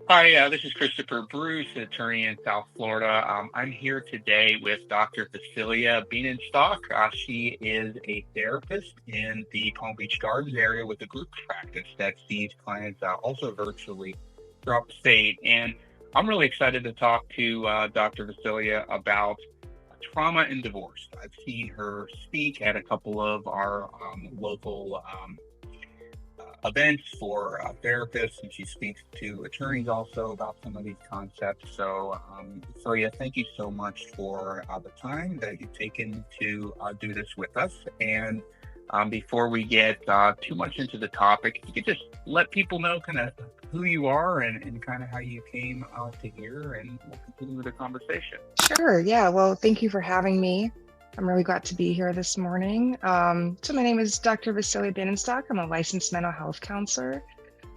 Hi, this is Christopher Bruce, attorney in South Florida. I'm here today with Dr. Vassilia Binensztok. She is a therapist in the Palm Beach Gardens area with a group practice that sees clients also virtually throughout the state. And I'm really excited to talk to Dr. Vassilia about trauma and divorce. I've seen her speak at a couple of our local events for therapists, and she speaks to attorneys also about some of these concepts. So yeah, thank you so much for the time that you've taken to do this with us. And before we get too much into the topic, if you could just let people know kind of who you are and kind of how you came to here, and we'll continue with the conversation. Sure. Yeah. Well, thank you for having me. I'm really glad to be here this morning. So my name is Dr. Vassilia Binensztok. I'm a licensed mental health counselor.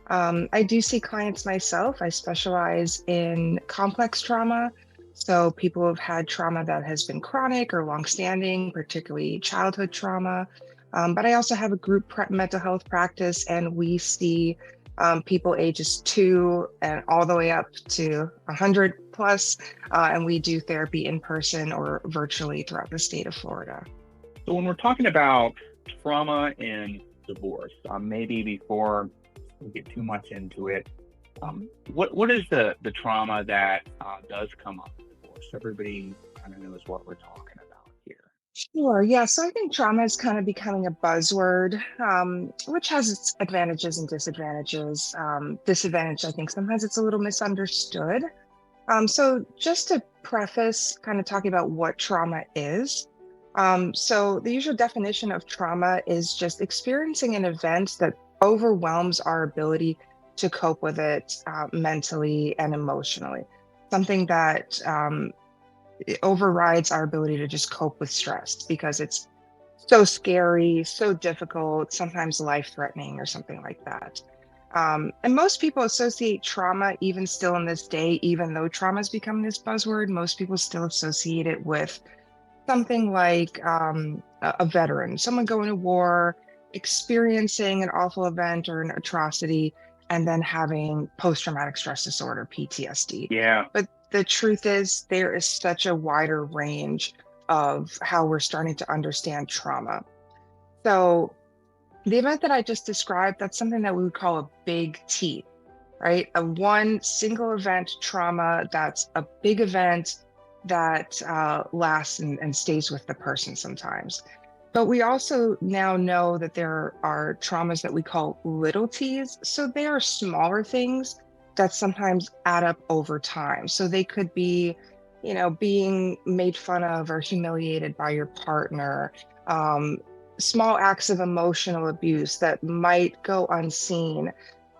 I do see clients myself. I specialize in complex trauma. So people who have had trauma that has been chronic or longstanding, particularly childhood trauma. But I also have a group mental health practice, and we see people ages 2 and all the way up to 100 plus, and we do therapy in person or virtually throughout the state of Florida. So when we're talking about trauma and divorce, maybe before we get too much into it, what is the trauma that does come up in divorce? Everybody kind of knows what we're talking about here. Sure. Yeah. So I think trauma is kind of becoming a buzzword, which has its advantages and disadvantages. Disadvantage, I think sometimes it's a little misunderstood. So just to preface, kind of talking about what trauma is. So the usual definition of trauma is just experiencing an event that overwhelms our ability to cope with it mentally and emotionally. Something that it overrides our ability to just cope with stress because it's so scary, so difficult, sometimes life-threatening or something like that. And most people associate trauma, even still in this day, even though trauma has become this buzzword, most people still associate it with something like a veteran, someone going to war, experiencing an awful event or an atrocity, and then having post-traumatic stress disorder, PTSD. Yeah. But the truth is, there is such a wider range of how we're starting to understand trauma. So the event that I just described, that's something that we would call a big T, right? A one single event trauma that's a big event that lasts and stays with the person sometimes. But we also now know that there are traumas that we call little t's. So they are smaller things that sometimes add up over time. So they could be, being made fun of or humiliated by your partner, um, small acts of emotional abuse that might go unseen,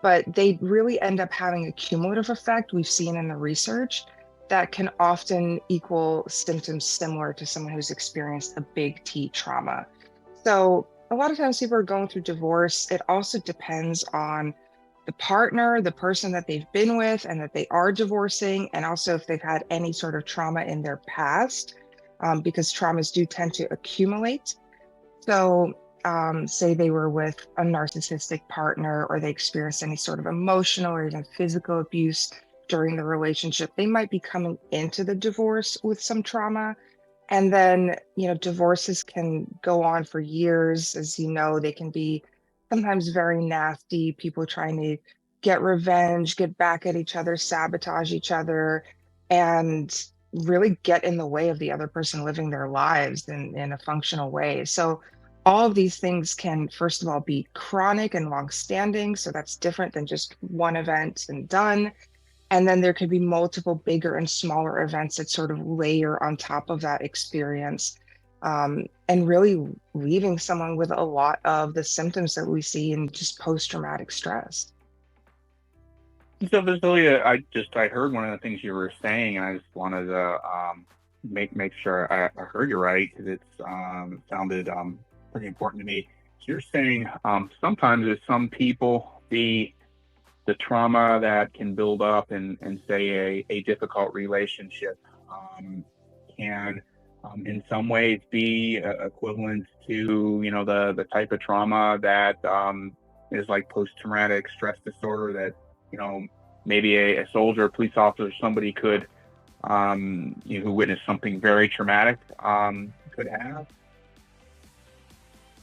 but they really end up having a cumulative effect we've seen in the research that can often equal symptoms similar to someone who's experienced a big T trauma. So a lot of times people are going through divorce. It also depends on the partner, the person that they've been with, and that they are divorcing, and also if they've had any sort of trauma in their past, because traumas do tend to accumulate. So, say they were with a narcissistic partner or they experienced any sort of emotional or even physical abuse during the relationship, they might be coming into the divorce with some trauma. And then, divorces can go on for years. As you know, they can be sometimes very nasty, people trying to get revenge, get back at each other, sabotage each other, and really get in the way of the other person living their lives in a functional way. So, all of these things can, first of all, be chronic and long-standing. So that's different than just one event and done. And then there could be multiple bigger and smaller events that sort of layer on top of that experience, and really leaving someone with a lot of the symptoms that we see in just post-traumatic stress. So Vasilia, I heard one of the things you were saying, and I just wanted to make sure I heard you right because it sounded pretty important to me. So you're saying sometimes with some people the trauma that can build up and say a difficult relationship can in some ways be equivalent to the type of trauma that is like post traumatic stress disorder that you know maybe a soldier, a police officer, somebody could, who witnessed something very traumatic, could have.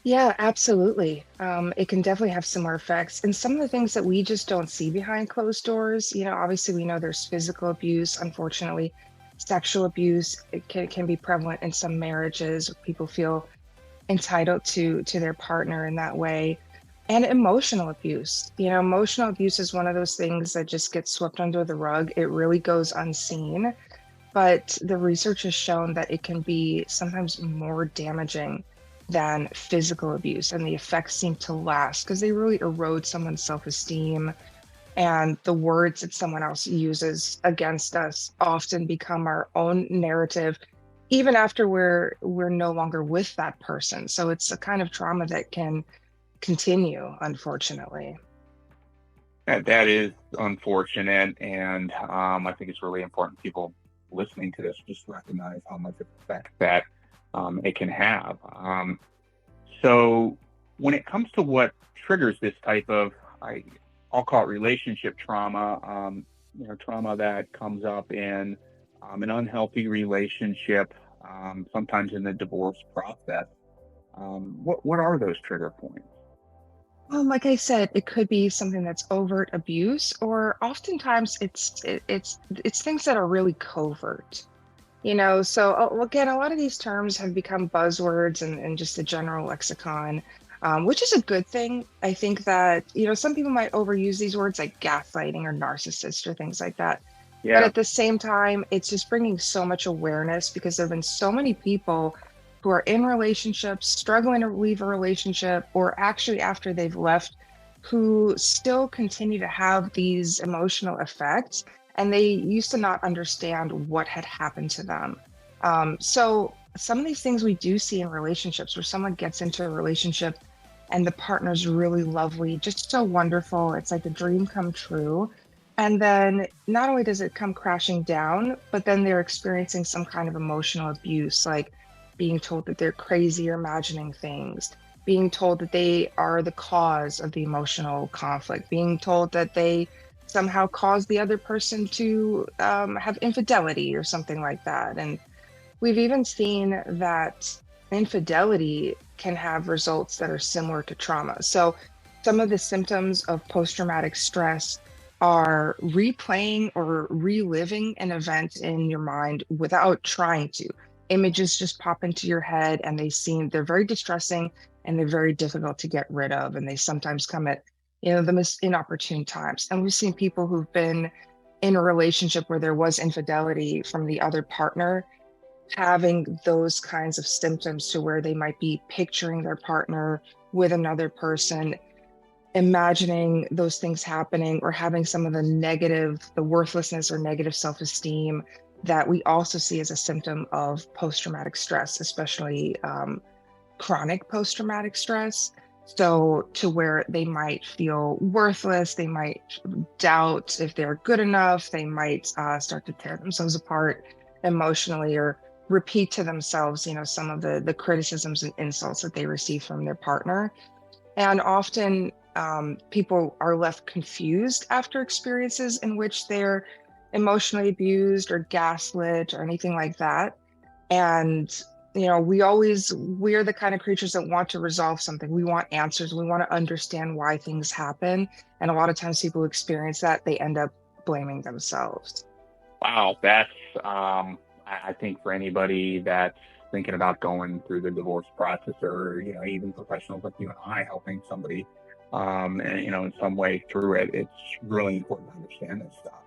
Yeah, absolutely. It can definitely have similar effects. And some of the things that we just don't see behind closed doors, obviously we know there's physical abuse, unfortunately, sexual abuse, it can be prevalent in some marriages. People feel entitled to their partner in that way. And emotional abuse. Emotional abuse is one of those things that just gets swept under the rug. It really goes unseen. But the research has shown that it can be sometimes more damaging than physical abuse, and the effects seem to last because they really erode someone's self-esteem, and the words that someone else uses against us often become our own narrative even after we're no longer with that person. So it's a kind of trauma that can continue, unfortunately. That is unfortunate, and I think it's really important people listening to this just recognize how much effect that it can have. So when it comes to what triggers this type of, I'll call it relationship trauma, trauma that comes up in an unhealthy relationship, sometimes in the divorce process. What are those trigger points? Like I said, it could be something that's overt abuse, or oftentimes it's things that are really covert. So again, a lot of these terms have become buzzwords and just the general lexicon, which is a good thing. I think that, some people might overuse these words like gaslighting or narcissist or things like that. But Yeah. at the same time, it's just bringing so much awareness because there have been so many people who are in relationships, struggling to leave a relationship, or actually after they've left, who still continue to have these emotional effects. And they used to not understand what had happened to them. So some of these things we do see in relationships where someone gets into a relationship and the partner's really lovely, just so wonderful. It's like a dream come true. And then not only does it come crashing down, but then they're experiencing some kind of emotional abuse, like being told that they're crazy or imagining things, being told that they are the cause of the emotional conflict, being told that they somehow caused the other person to have infidelity or something like that. And we've even seen that infidelity can have results that are similar to trauma. So some of the symptoms of post-traumatic stress are replaying or reliving an event in your mind without trying to. Images just pop into your head and they're very distressing and they're very difficult to get rid of. And they sometimes come at, the most inopportune times. And we've seen people who've been in a relationship where there was infidelity from the other partner having those kinds of symptoms to where they might be picturing their partner with another person, imagining those things happening, or having some of the worthlessness or negative self-esteem that we also see as a symptom of post-traumatic stress, especially chronic post-traumatic stress. So to where they might feel worthless, they might doubt if they're good enough, they might start to tear themselves apart emotionally, or repeat to themselves, some of the criticisms and insults that they receive from their partner. And often people are left confused after experiences in which they're emotionally abused or gaslit or anything like that. And, we're the kind of creatures that want to resolve something. We want answers. We want to understand why things happen. And a lot of times people experience that, they end up blaming themselves. Wow, that's I think for anybody that's thinking about going through the divorce process, or even professionals like you and I helping somebody, and, in some way through it, it's really important to understand this stuff.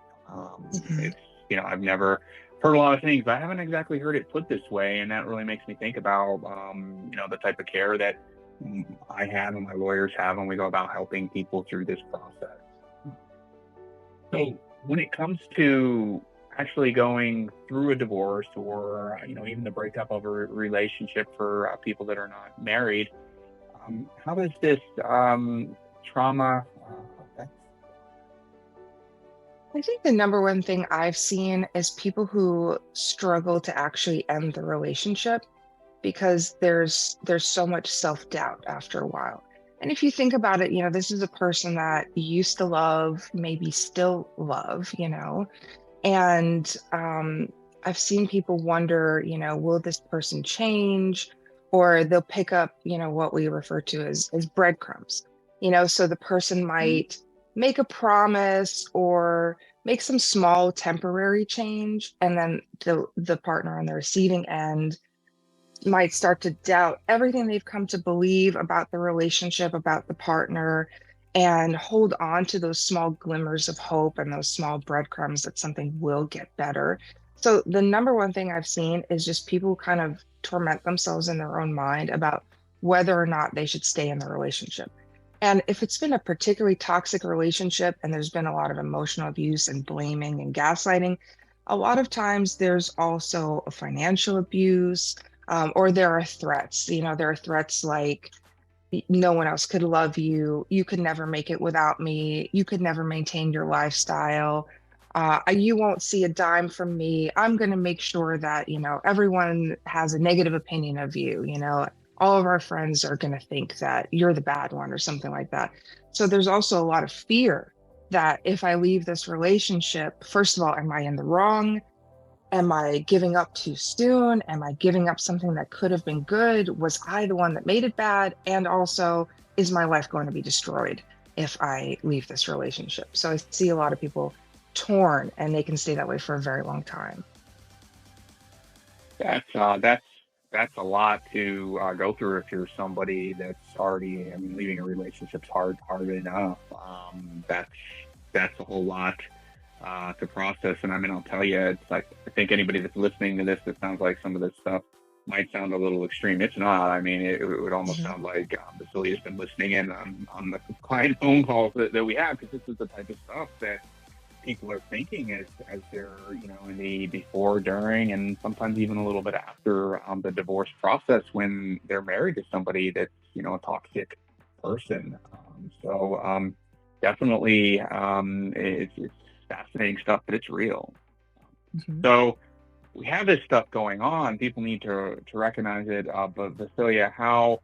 Mhm. It's I've never heard a lot of things, but I haven't exactly heard it put this way, and that really makes me think about the type of care that I have and my lawyers have when we go about helping people through this process. So when it comes to actually going through a divorce, or even the breakup of a relationship for people that are not married, how does this trauma affect? I think the number one thing I've seen is people who struggle to actually end the relationship because there's so much self-doubt after a while. And if you think about it, this is a person that you used to love, maybe still love, and I've seen people wonder, will this person change? Or they'll pick up, what we refer to as breadcrumbs. So the person might make a promise or make some small temporary change, and then the partner on the receiving end might start to doubt everything they've come to believe about the relationship, about the partner, and hold on to those small glimmers of hope and those small breadcrumbs that something will get better. So, the number one thing I've seen is just people kind of torment themselves in their own mind about whether or not they should stay in the relationship. And if it's been a particularly toxic relationship and there's been a lot of emotional abuse and blaming and gaslighting, a lot of times there's also a financial abuse, or there are threats. There are threats like, no one else could love you. You could never make it without me. You could never maintain your lifestyle. You won't see a dime from me. I'm going to make sure that, everyone has a negative opinion of you. All of our friends are going to think that you're the bad one or something like that. So there's also a lot of fear that if I leave this relationship, first of all, am I in the wrong? Am I giving up too soon? Am I giving up something that could have been good? Was I the one that made it bad? And also, is my life going to be destroyed if I leave this relationship? So I see a lot of people torn, and they can stay that way for a very long time. That's a lot to go through if you're somebody that's already. I mean, leaving a relationship's hard enough. That's a whole lot to process. And I mean, I'll tell you, it's like I think anybody that's listening to this, that sounds like some of this stuff might sound a little extreme. It's not. I mean, it would almost Mhm. sound like Vasilia's been listening in on the client phone calls that we have, because this is the type of stuff that people are thinking as they're in the before, during, and sometimes even a little bit after the divorce process when they're married to somebody that's a toxic person. Definitely, it's fascinating stuff, but it's real. Mhm. So we have this stuff going on. People need to recognize it. But Vassilia, how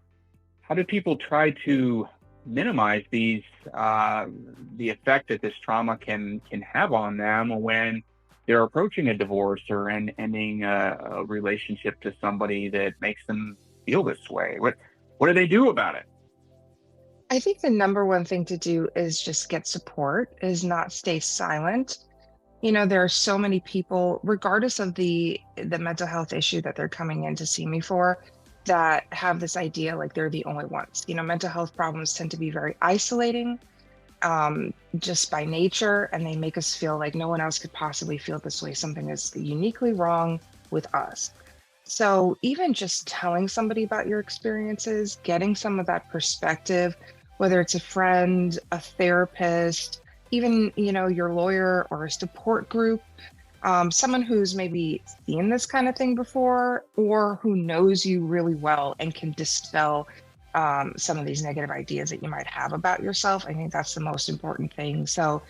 do people try to minimize the effect that this trauma can have on them when they're approaching a divorce or ending a relationship to somebody that makes them feel this way? What do they do about it? I think the number one thing to do is just get support, is not stay silent. There are so many people, regardless of the mental health issue that they're coming in to see me for, that have this idea like they're the only ones. Mental health problems tend to be very isolating, just by nature, and they make us feel like no one else could possibly feel this way. Something is uniquely wrong with us. So even just telling somebody about your experiences, getting some of that perspective, whether it's a friend, a therapist, even, your lawyer or a support group, someone who's maybe seen this kind of thing before or who knows you really well and can dispel some of these negative ideas that you might have about yourself. I think that's the most important thing. So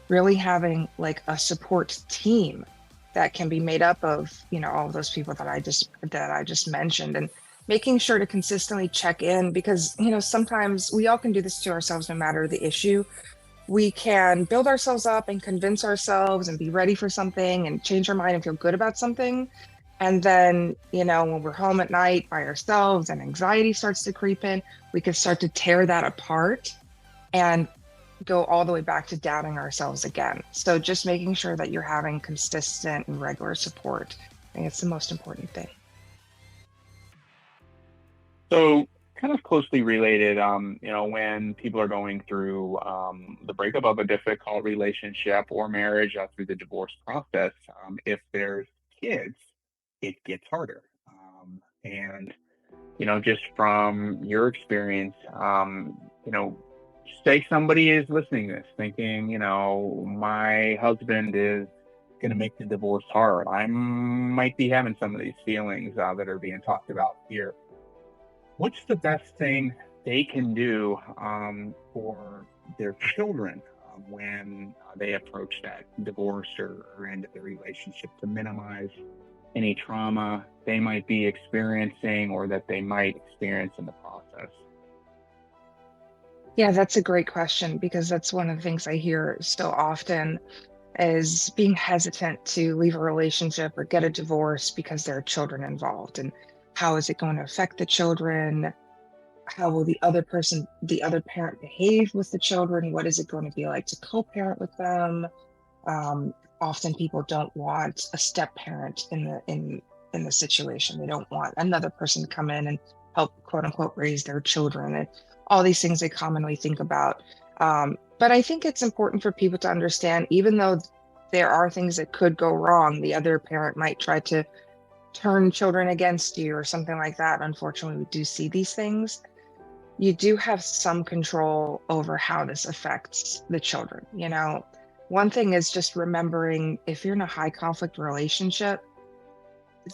really having like a support team that can be made up of, all of those people that I just mentioned, and making sure to consistently check in, because, sometimes we all can do this to ourselves no matter the issue. We can build ourselves up and convince ourselves and be ready for something and change our mind and feel good about something. And then, when we're home at night by ourselves and anxiety starts to creep in, we can start to tear that apart and go all the way back to doubting ourselves again. So just making sure that you're having consistent and regular support. I think it's the most important thing. So, kind of closely related, when people are going through the breakup of a difficult relationship or marriage, through the divorce process, if there's kids, it gets harder. And, just from your experience, say somebody is listening to this thinking, my husband is going to make the divorce hard. I might be having some of these feelings that are being talked about here. What's the best thing they can do for their children when they approach that divorce or end of the relationship, to minimize any trauma they might be experiencing or that they might experience in the process? Yeah, that's a great question because that's one of the things I hear so often is being hesitant to leave a relationship or get a divorce because there are children involved. And how is it going to affect the children? How will the other parent behave with the children? What is it going to be like to co-parent with them? Um, Often people don't want a step parent in the situation. They don't want another person to come in and help quote unquote raise their children and all these things they commonly think about. But I think it's important for people to understand, even though there are things that could go wrong, the other parent might try to turn children against you or something like that. Unfortunately, we do see these things. You do have some control over how this affects the children. One thing is just remembering if you're in a high conflict relationship,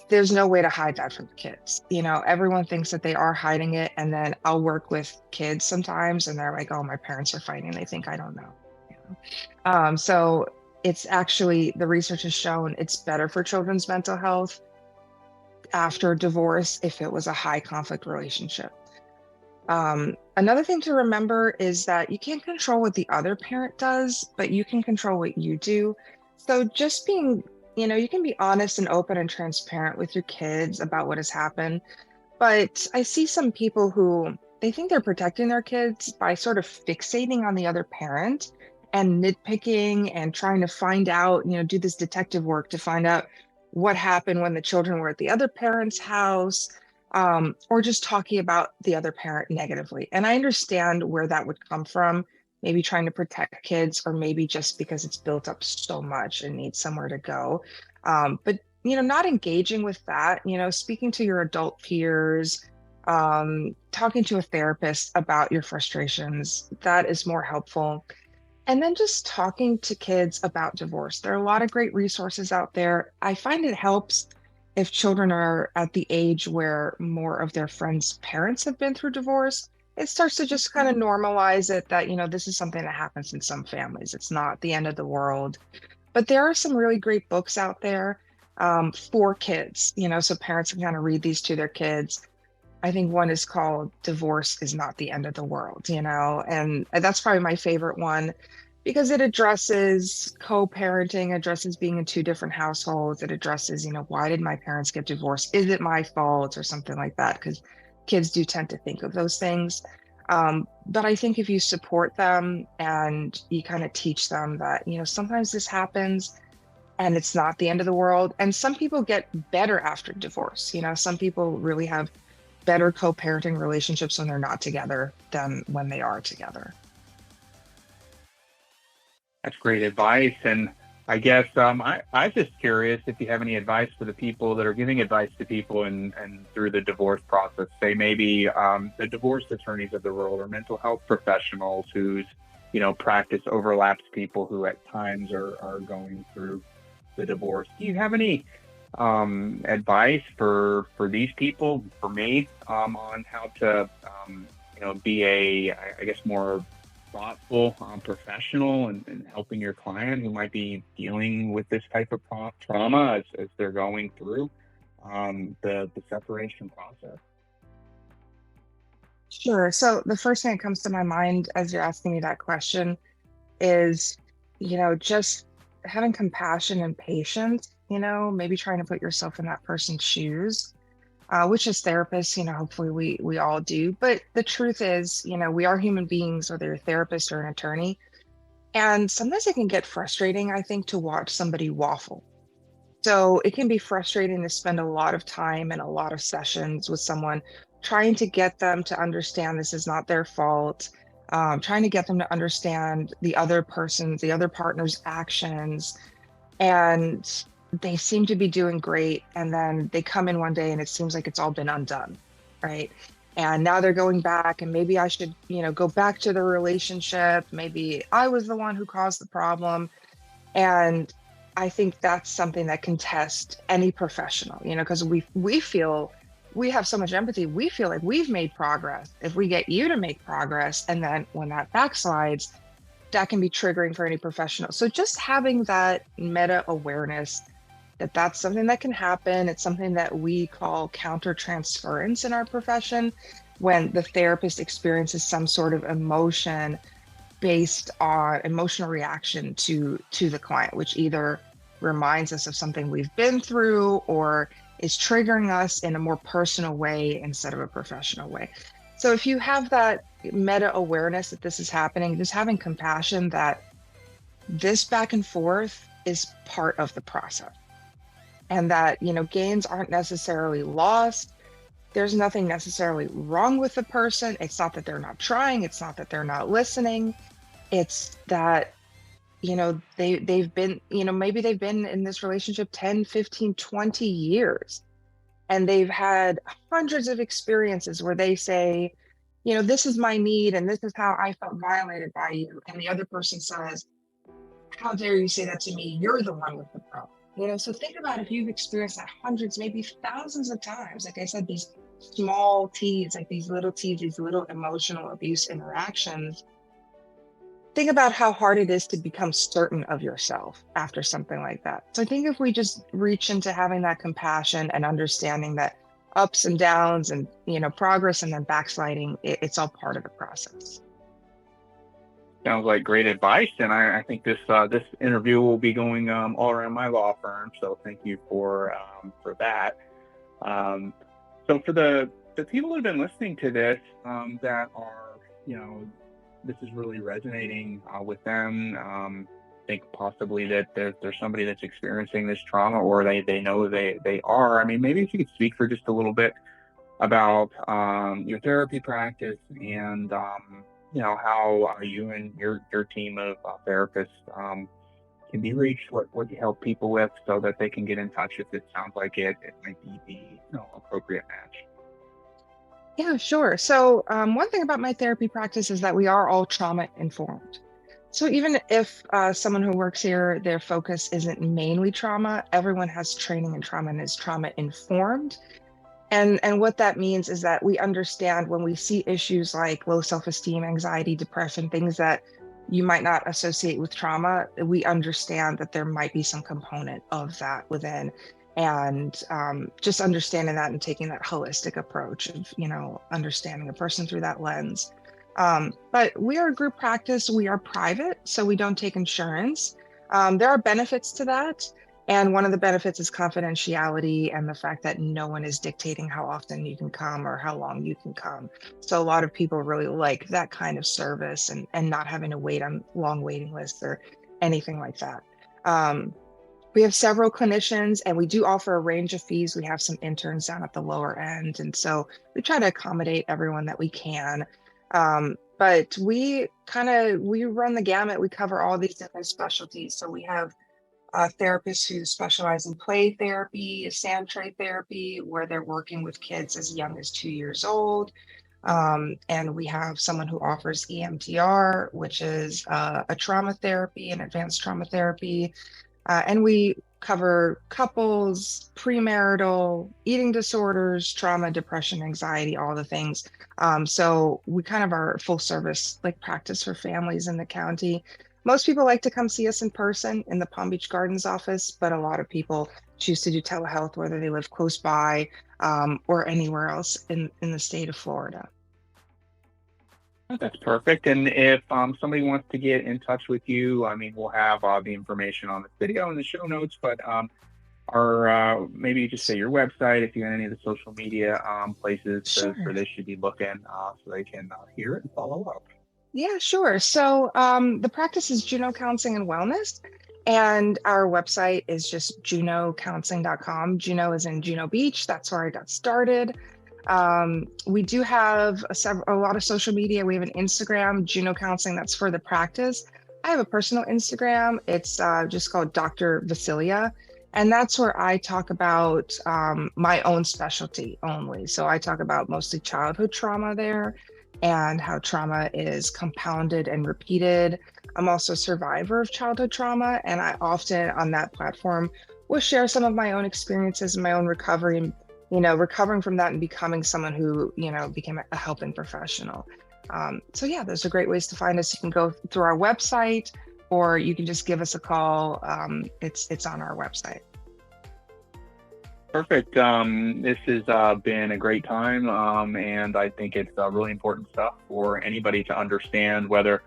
there's no way to hide that from the kids. Everyone thinks that they are hiding it. And then I'll work with kids sometimes and they're like, oh, my parents are fighting. They think I don't know. You so it's actually, the research has shown it's better for children's mental health after divorce if it was a high conflict relationship. Another thing to remember is that you can't control what the other parent does, but you can control what you do. So just being, you can be honest and open and transparent with your kids about what has happened. But I see some people who they think they're protecting their kids by sort of fixating on the other parent and nitpicking and trying to find out, do this detective work to find out what happened when the children were at the other parent's house, or just talking about the other parent negatively. And I understand where that would come from, maybe trying to protect kids, or maybe just because it's built up so much and needs somewhere to go. But not engaging with that, speaking to your adult peers, talking to a therapist about your frustrations, that is more helpful. And then just talking to kids about divorce. There are a lot of great resources out there. I find it helps if children are at the age where more of their friends' parents have been through divorce. It starts to just kind of normalize it that, this is something that happens in some families. It's not the end of the world. But there are some really great books out there for kids, so parents can kind of read these to their kids. I think one is called Divorce is Not the End of the World, and that's probably my favorite one because it addresses co-parenting, addresses being in two different households. It addresses, why did my parents get divorced? Is it my fault or something like that? Because kids do tend to think of those things. But I think if you support them and you kind of teach them that, sometimes this happens and it's not the end of the world. And some people get better after divorce. Some people really have better co-parenting relationships when they're not together than when they are together. That's great advice. And I guess I'm just curious if you have any advice for the people that are giving advice to people and through the divorce process, say maybe the divorce attorneys of the world or mental health professionals whose, practice overlaps people who at times are going through the divorce. Do you have any advice for these people, for me, on how to, be I guess, more thoughtful professional and helping your client who might be dealing with this type of trauma as they're going through the separation process? Sure. So the first thing that comes to my mind as you're asking me that question is, just having compassion and patience, maybe trying to put yourself in that person's shoes, which as therapists, hopefully we all do. But the truth is, we are human beings, whether you're a therapist or an attorney. And sometimes it can get frustrating, I think, to watch somebody waffle. So it can be frustrating to spend a lot of time and a lot of sessions with someone trying to get them to understand this is not their fault, trying to get them to understand the other partner's actions. And they seem to be doing great. And then they come in one day and it seems like it's all been undone, right? And now they're going back and maybe I should, go back to the relationship. Maybe I was the one who caused the problem. And I think that's something that can test any professional, because we feel we have so much empathy. We feel like we've made progress. If we get you to make progress, and then when that backslides, that can be triggering for any professional. So just having that meta awareness that that's something that can happen. It's something that we call countertransference in our profession. when the therapist experiences some sort of emotion based on emotional reaction to the client, which either reminds us of something we've been through or is triggering us in a more personal way instead of a professional way. So if you have that meta awareness that this is happening, just having compassion that this back and forth is part of the process, and that, gains aren't necessarily lost. There's nothing necessarily wrong with the person. It's not that they're not trying. It's not that they're not listening. It's that, they've been, maybe they've been in this relationship 10, 15, 20 years, and they've had hundreds of experiences where they say, this is my need and this is how I felt violated by you. And the other person says, how dare you say that to me? You're the one with the problem. So think about if you've experienced that hundreds, maybe thousands of times. Like I said, these small T's, like these little T's, these little emotional abuse interactions. Think about how hard it is to become certain of yourself after something like that. So I think if we just reach into having that compassion and understanding that ups and downs and, progress and then backsliding, it's all part of the process. Sounds like great advice, and I think this interview will be going all around my law firm. So thank you for that. So for the people who have been listening to this that are, this is really resonating with them. I think possibly that there's somebody that's experiencing this trauma, or they know they are. I mean, maybe if you could speak for just a little bit about your therapy practice and how you and your team of therapists can be reached, what you help people with, so that they can get in touch if it sounds like it might be the appropriate match. Yeah, sure. So one thing about my therapy practice is that we are all trauma informed. So even if someone who works here, their focus isn't mainly trauma, everyone has training in trauma and is trauma informed. And what that means is that we understand when we see issues like low self-esteem, anxiety, depression, things that you might not associate with trauma, we understand that there might be some component of that within. And just understanding that and taking that holistic approach of, understanding a person through that lens. But we are a group practice. We are private, so we don't take insurance. There are benefits to that. And one of the benefits is confidentiality and the fact that no one is dictating how often you can come or how long you can come. So a lot of people really like that kind of service and not having to wait on long waiting lists or anything like that. We have several clinicians and we do offer a range of fees. We have some interns down at the lower end. And so we try to accommodate everyone that we can. But we run the gamut. We cover all these different specialties. So we have therapists who specialize in play therapy, sand tray therapy, where they're working with kids as young as 2 years old. And we have someone who offers EMDR, which is a trauma therapy, an advanced trauma therapy. And we cover couples, premarital, eating disorders, trauma, depression, anxiety, all the things. So we kind of are full service like practice for families in the county. Most people like to come see us in person in the Palm Beach Gardens office, but a lot of people choose to do telehealth, whether they live close by or anywhere else in the state of Florida. That's perfect. And if somebody wants to get in touch with you, I mean, we'll have the information on this video in the show notes, but maybe just say your website, if you have any of the social media places Sure. for this should be looking so they can hear it and follow up. Yeah, sure. So the practice is Juno Counseling and Wellness, and our website is just junocounseling.com. Juno is in Juno Beach. That's where I got started. We do have a lot of social media. We have an Instagram, Juno Counseling, that's for the practice. I have a personal Instagram. It's just called Dr. Vassilia. And that's where I talk about my own specialty only. So I talk about mostly childhood trauma there and how trauma is compounded and repeated. I'm also a survivor of childhood trauma. And I often on that platform will share some of my own experiences and my own recovery and recovering from that and becoming someone who, became a helping professional. So yeah, those are great ways to find us. You can go through our website or you can just give us a call. It's on our website. Perfect. This has been a great time, and I think it's really important stuff for anybody to understand whether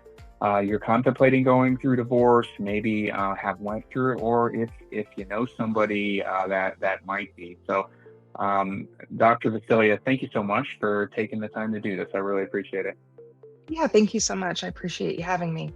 you're contemplating going through divorce, maybe have went through it, or if you know somebody that might be. So, Dr. Vassilia, thank you so much for taking the time to do this. I really appreciate it. Yeah, thank you so much. I appreciate you having me.